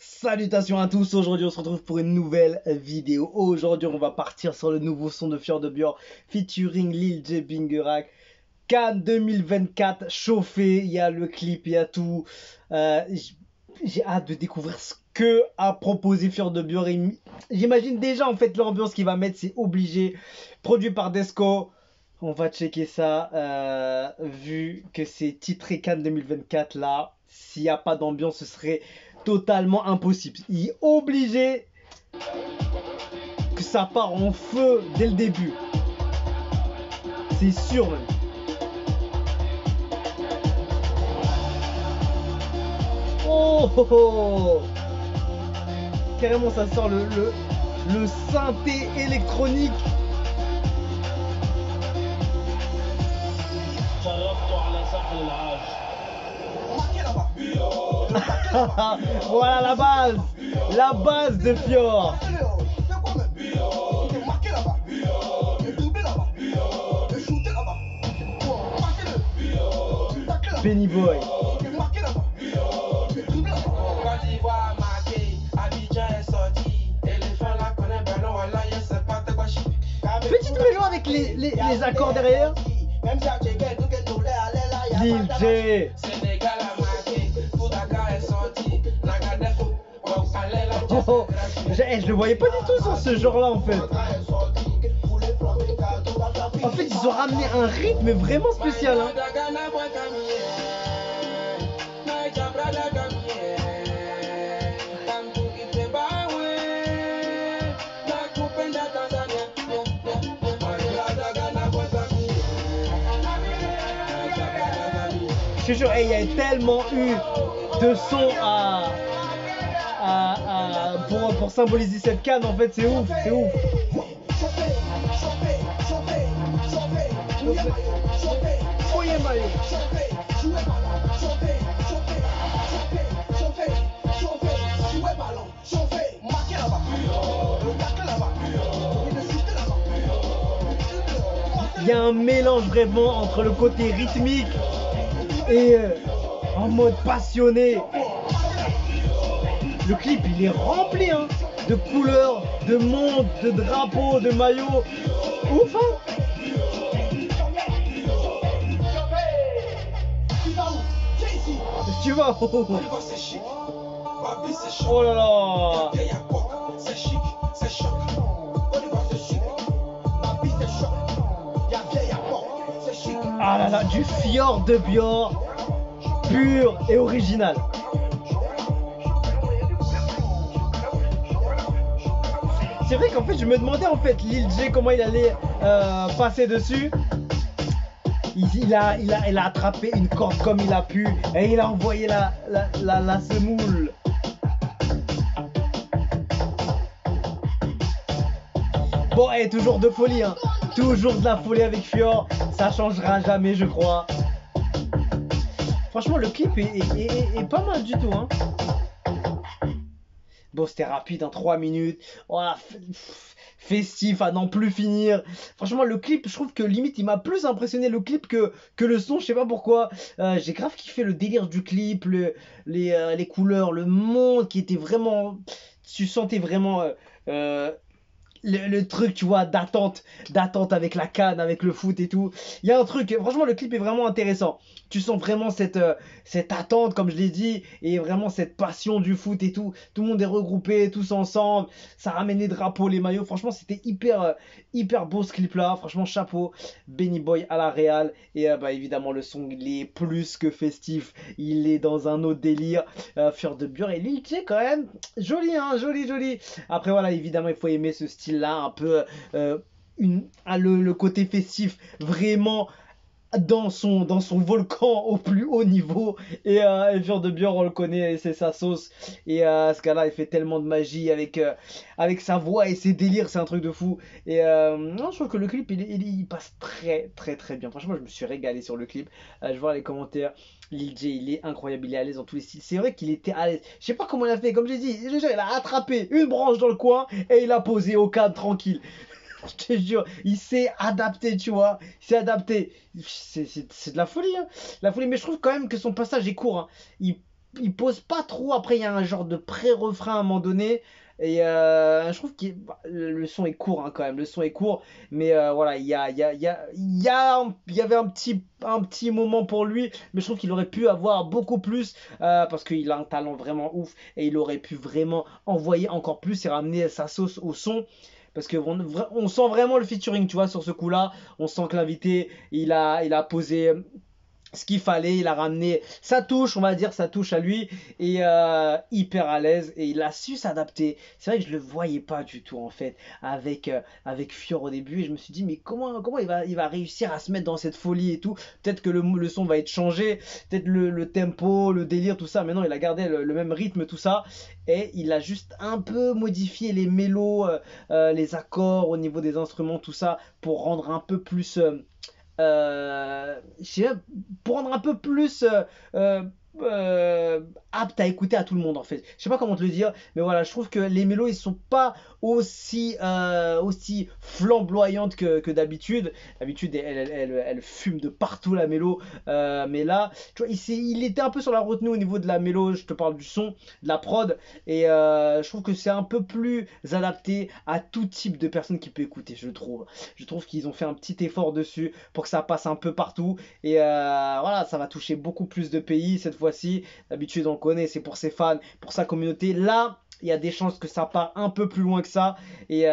Salutations à tous, aujourd'hui on se retrouve pour une nouvelle vidéo. Aujourd'hui on va partir sur le nouveau son de Fjord de Björn featuring Lil J Bingerak. Cannes 2024 chauffé, il y a le clip, il y a tout. J'ai hâte de découvrir ce que a proposé Fjord de Björn. J'imagine déjà en fait l'ambiance qu'il va mettre, c'est obligé. Produit par Desco. On va checker ça, vu que c'est titré Cannes 2024 là. S'il n'y a pas d'ambiance, ce serait totalement impossible. Il est obligé que ça part en feu dès le début. C'est sûr même. Oh, oh, oh. Carrément ça sort le synthé électronique. Voilà la base de Fjord. Benny Boy. Petite mélo avec les accords derrière. Lil J. Oh, je le voyais pas du tout sur ce genre là en fait. En fait ils ont ramené un rythme vraiment spécial hein. Je te jure, il y a tellement eu de sons pour symboliser cette canne, en fait, c'est ouf, c'est ouf. Il y a un mélange vraiment entre le côté rythmique et en mode passionné. Le clip il est rempli hein, de couleurs, de mondes, de drapeaux, de maillots. Ouf hein. Tu vas. Oh là là. Ah là là, du Fjord de Björn pur et original. C'est vrai qu'en fait je me demandais en fait Lil J comment il allait passer dessus. Il a attrapé une corde comme il a pu et il a envoyé la semoule. Bon, et toujours de folie hein. Toujours de la folie avec Fjord, ça changera jamais je crois. Franchement le clip est pas mal du tout hein. Bon c'était rapide en 3 minutes. Voilà, festif à n'en plus finir. Franchement le clip je trouve que limite il m'a plus impressionné le clip que le son, je sais pas pourquoi. J'ai grave kiffé le délire du clip, les couleurs, le monde qui était vraiment... Tu sentais vraiment... le truc tu vois d'attente avec la canne, avec le foot et tout. Il y a un truc, franchement le clip est vraiment intéressant. Tu sens vraiment cette attente comme je l'ai dit et vraiment cette passion du foot et tout. Tout le monde est regroupé tous ensemble, ça ramène les drapeaux, les maillots. Franchement c'était hyper beau ce clip là. Franchement chapeau Benny Boy à la réal. Et bah évidemment le son il est plus que festif, il est dans un autre délire. Fjord de Björn et Lil J quand même joli hein, joli. Après voilà évidemment il faut aimer ce style là un peu le côté festif vraiment dans son volcan au plus haut niveau. Et Fjord de Björn on le connaît, c'est sa sauce. Et ce gars là il fait tellement de magie avec sa voix et ses délires, c'est un truc de fou. Et non, je trouve que le clip il passe très bien. Franchement je me suis régalé sur le clip. Je vois les commentaires. Lil J il est incroyable, il est à l'aise dans tous les styles. C'est vrai qu'il était à l'aise. Je sais pas comment il a fait, comme j'ai dit, il a attrapé une branche dans le coin et il a posé au cadre tranquille. Je te jure, il s'est adapté, tu vois. Il s'est adapté. C'est de la folie, hein. La folie, mais je trouve quand même que son passage est court, hein. il pose pas trop. Après, il y a un genre de pré-refrain à un moment donné. Et je trouve que le son est court hein, quand même. Le son est court. Mais voilà, il y avait un petit moment pour lui. Mais je trouve qu'il aurait pu avoir beaucoup plus. Parce qu'il a un talent vraiment ouf. Et il aurait pu vraiment envoyer encore plus et ramener sa sauce au son. Parce que on sent vraiment le featuring, tu vois, sur ce coup-là. On sent que l'invité, il a posé ce qu'il fallait, il a ramené sa touche, on va dire, sa touche à lui, et hyper à l'aise, et il a su s'adapter. C'est vrai que je le voyais pas du tout, en fait, avec Fior au début, et je me suis dit, mais comment il va réussir à se mettre dans cette folie et tout. Peut-être que le son va être changé, peut-être le tempo, le délire, tout ça, mais non, il a gardé le même rythme, tout ça, et il a juste un peu modifié les mélos, les accords au niveau des instruments, tout ça, pour rendre un peu plus je sais pas, pour rendre un peu plus euh, apte à écouter à tout le monde en fait. Je sais pas comment te le dire, mais voilà, je trouve que les mélos ils sont pas aussi flamboyantes que d'habitude. D'habitude, elle fume de partout la mélo, mais là, tu vois, il était un peu sur la retenue au niveau de la mélo. Je te parle du son, de la prod, et je trouve que c'est un peu plus adapté à tout type de personnes qui peut écouter, je trouve. Je trouve qu'ils ont fait un petit effort dessus pour que ça passe un peu partout. Et voilà, ça va toucher beaucoup plus de pays cette fois-ci. D'habitude, on connaît, c'est pour ses fans, pour sa communauté. Là, il y a des chances que ça part un peu plus loin que ça. Et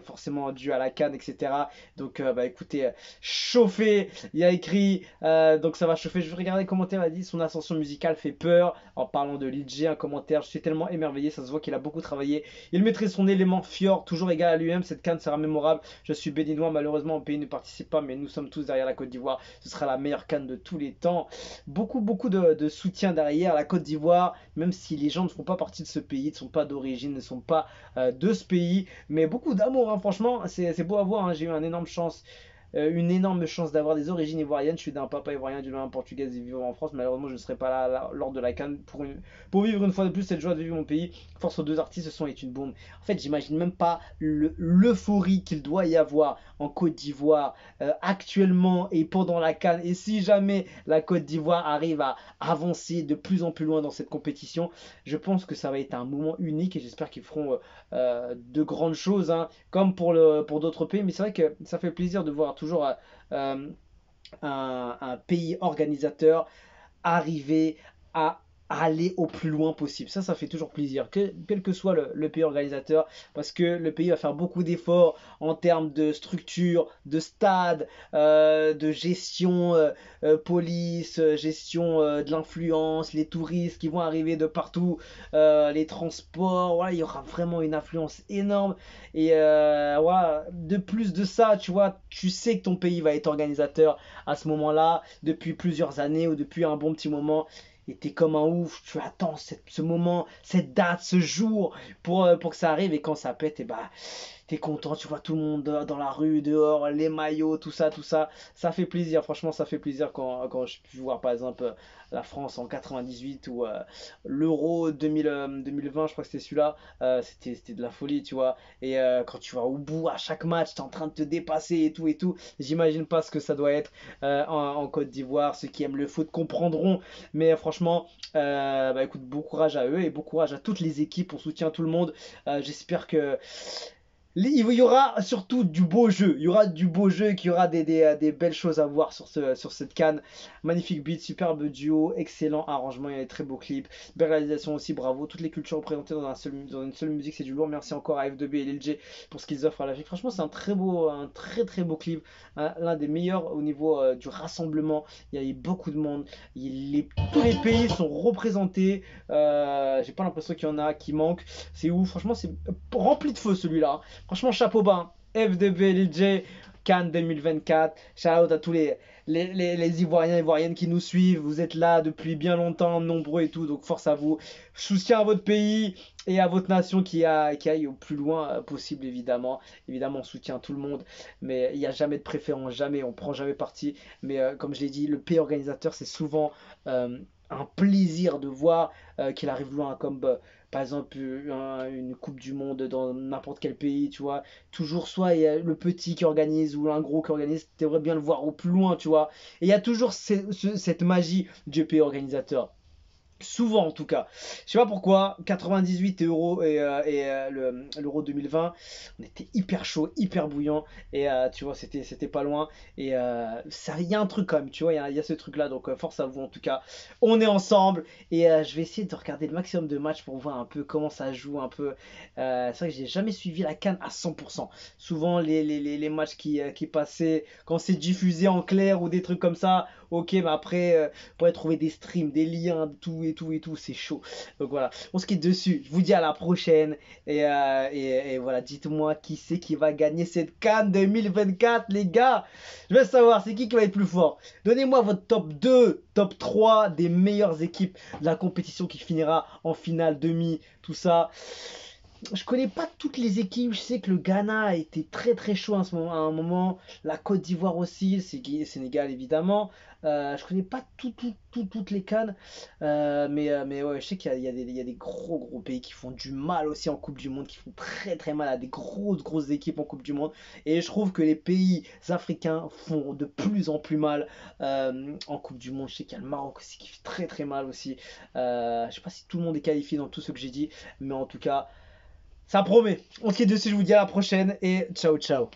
forcément dû à la canne, etc. Donc, bah écoutez, chauffer. Il y a écrit, donc ça va chauffer. Je vais regarder les commentaires. Il a dit son ascension musicale fait peur. En parlant de Lil J, un commentaire. Je suis tellement émerveillé. Ça se voit qu'il a beaucoup travaillé. Il maîtrise son élément Fior, toujours égal à lui-même. Cette canne sera mémorable. Je suis béninois. Malheureusement, mon pays ne participe pas, mais nous sommes tous derrière la Côte d'Ivoire. Ce sera la meilleure canne de tous les temps. Beaucoup de soutien derrière la Côte d'Ivoire, même si les gens ne font pas partie de ce pays, ne sont pas d'origine, ne sont pas de ce pays. Mais beaucoup d'amour, hein, franchement, c'est beau à voir. Hein. J'ai eu une énorme chance d'avoir des origines ivoiriennes. Je suis d'un papa ivoirien, d'une maman portugaise et vivant en France. Malheureusement, je ne serai pas là lors de la CAN pour vivre une fois de plus cette joie de vivre mon pays. Force aux deux artistes, ce son est une bombe. En fait, j'imagine même pas l'euphorie qu'il doit y avoir en Côte d'Ivoire actuellement et pendant la CAN. Et si jamais la Côte d'Ivoire arrive à avancer de plus en plus loin dans cette compétition, je pense que ça va être un moment unique et j'espère qu'ils feront de grandes choses, hein, comme pour d'autres pays. Mais c'est vrai que ça fait plaisir de voir toujours euh, un pays organisateur arriver à aller au plus loin possible. Ça fait toujours plaisir, quel que soit le pays organisateur, parce que le pays va faire beaucoup d'efforts en termes de structure, de stade, de gestion, police, gestion de l'influence, les touristes qui vont arriver de partout, les transports, voilà, il y aura vraiment une influence énorme. Et voilà, de plus de ça, tu vois, tu sais que ton pays va être organisateur à ce moment-là, depuis plusieurs années ou depuis un bon petit moment. Et t'es comme un ouf, tu attends ce moment, cette date, ce jour pour que ça arrive. Et quand ça pète, et bah t'es content, tu vois tout le monde dans la rue, dehors, les maillots, tout ça. Ça fait plaisir, franchement, ça fait plaisir quand je peux voir par exemple la France en 98 ou l'Euro 2020, je crois que c'était celui-là. C'était de la folie, tu vois. Et quand tu vas au bout à chaque match, t'es en train de te dépasser et tout et tout. J'imagine pas ce que ça doit être en Côte d'Ivoire. Ceux qui aiment le foot comprendront. Mais franchement, bah écoute, bon courage à eux et bon courage à toutes les équipes. On soutient tout le monde. J'espère que il y aura surtout du beau jeu. Il y aura du beau jeu et qu'il y aura des belles choses à voir sur cette canne. Magnifique beat, superbe duo, excellent arrangement. Il y a des très beaux clips. Belle réalisation aussi, bravo. Toutes les cultures représentées dans une seule musique, c'est du lourd. Merci encore à F2B et Lil J pour ce qu'ils offrent à l'Afrique. Franchement, c'est un très beau clip. L'un des meilleurs au niveau du rassemblement. Il y a eu beaucoup de monde. Tous les pays sont représentés. J'ai pas l'impression qu'il y en a qui manquent. C'est ouf. Franchement, c'est rempli de feu celui-là. Franchement, chapeau bas. FDB, Lil J, Cannes 2024. Shout out à tous les Ivoiriens et Ivoiriennes qui nous suivent. Vous êtes là depuis bien longtemps, nombreux et tout. Donc, force à vous. Soutien à votre pays et à votre nation qui aille au plus loin possible, évidemment. Évidemment, on soutient tout le monde. Mais il n'y a jamais de préférence, jamais. On prend jamais parti. Mais comme je l'ai dit, le pays organisateur, c'est souvent un plaisir de voir qu'il arrive loin. Comme par exemple une Coupe du Monde dans n'importe quel pays, tu vois. Toujours soit il y a le petit qui organise ou un gros qui organise, tu aimerais bien le voir au plus loin, tu vois. Et il y a toujours cette magie du pays organisateur. Souvent en tout cas. Je sais pas pourquoi, 98 euros l'euro 2020, on était hyper chaud, hyper bouillant et tu vois, c'était pas loin et ça il y a un truc quand même, tu vois, il y a ce truc là donc force à vous en tout cas. On est ensemble et je vais essayer de regarder le maximum de matchs pour voir un peu comment ça joue un peu. C'est vrai que j'ai jamais suivi la CAN à 100%. Souvent les matchs qui passaient quand c'est diffusé en clair ou des trucs comme ça, OK, mais après ouais, trouver des streams, des liens, tout et tout, c'est chaud. Donc voilà, on se quitte dessus. Je vous dis à la prochaine. Et voilà, dites-moi qui c'est qui va gagner cette CAN 2024, les gars. Je veux savoir, c'est qui va être plus fort. Donnez-moi votre top 2, top 3 des meilleures équipes de la compétition qui finira en finale, demi, tout ça. Je connais pas toutes les équipes. Je sais que le Ghana a été très très chaud à un moment. La Côte d'Ivoire aussi, le Sénégal évidemment. Je connais pas toutes les cannes. Mais ouais, je sais qu'il y a des gros pays qui font du mal aussi en Coupe du Monde, qui font très très mal à des grosses équipes en Coupe du Monde. Et je trouve que les pays africains font de plus en plus mal en Coupe du Monde. Je sais qu'il y a le Maroc aussi qui fait très très mal aussi. Je sais pas si tout le monde est qualifié dans tout ce que j'ai dit, mais en tout cas. Ça promet. On se quitte dessus, je vous dis à la prochaine et ciao ciao.